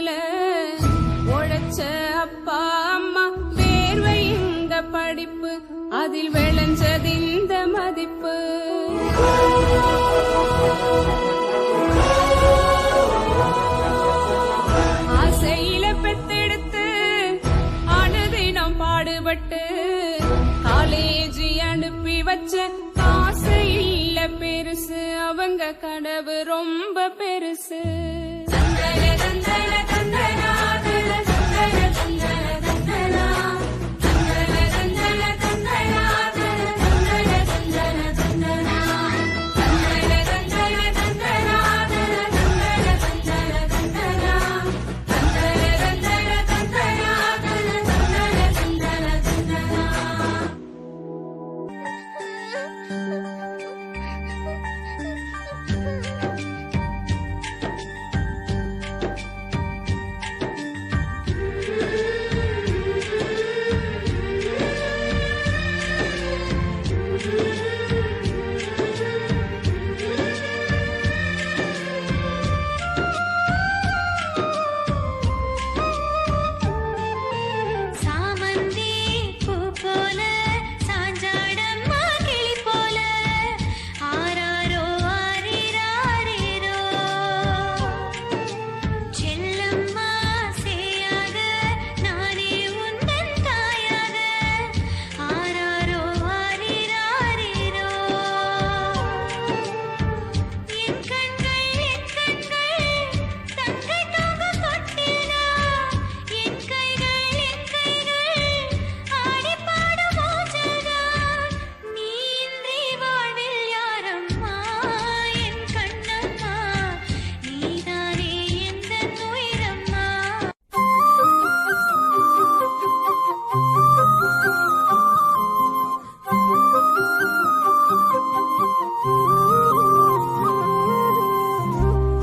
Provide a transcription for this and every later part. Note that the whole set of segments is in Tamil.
மண்ணுல உழைச்ச அப்பா அம்மா வேர்வை இந்த படிப்பு அதில் விளைஞ்சது இந்த மதிப்பு. ஆசையில பெத்தெடுத்து அனுதினம் பாடுபட்டு காலேஜ் அனுப்பி வச்ச ஆசை இல்ல பெருசு, அவங்க கனவு ரொம்ப பெருசு.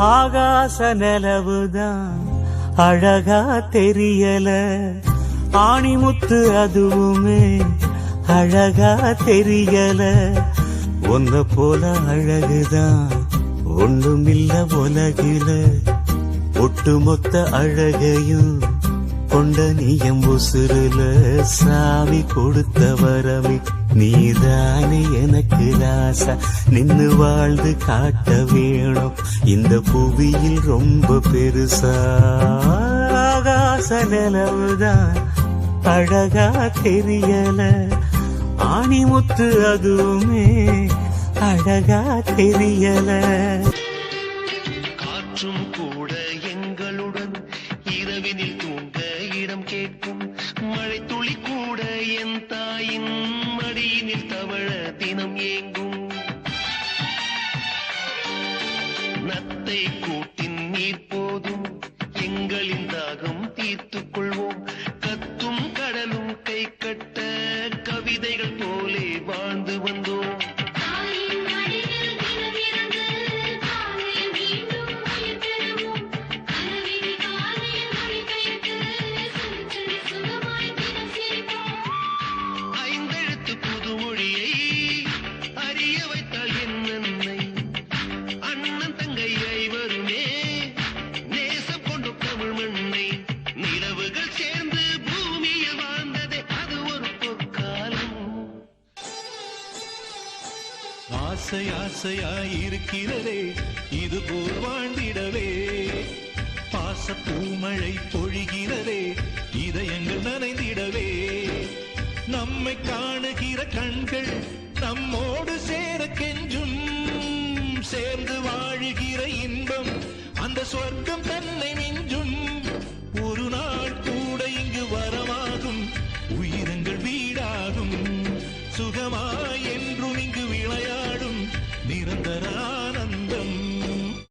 ஆகாச நிலவுதான் அழகா தெரியல, ஆணிமுத்து அதுவுமே அழகா தெரியல. ஒன்ன போல அழகுதான் ஒண்ணுமில்ல உலகில, ஒட்டுமொத்த அழகையும் கொண்ட நீயம் உசுருல. சாமி கொடுத்த வரமே நீதானே எனக்கு ராசா, நின்னு வாழ்ந்து காட்ட வேணும் இந்த புவியில் ரொம்ப பெருசா. ஆகாச நிலவுதான் அழகா தெரியல, ஆணிமுத்து அதுவுமே அழகா தெரியல. காற்றும் கூட எங்களுடன் இரவினில் தூங்க இடம் கேட்கும், மழை துளி கூட என் தாயின் மடியினில் தவழ தினம் ஏங்கும். நத்தை கூட்டின் நீர் போதும் எங்களின் தாகம் தீர்த்துக் கொள்வோம். கத்தும் கடலும் கை கட்ட கவிதைகள் போலே வாழ்ந்து வந்தோம். ஆசை ஆசையாயிருக்கிறதே இது போல் வாழ்ந்திடவே, பாச பூமழை பொழிகிறதே இதயங்கள் நனைந்திடவே. நம்மை காணுகிற கண்கள் நம்மோடு சேர கெஞ்சும், சேர்ந்து வாழுகிற இன்பம் அந்த சொர்க்கம் தன்னை மிஞ்சும். ஒரு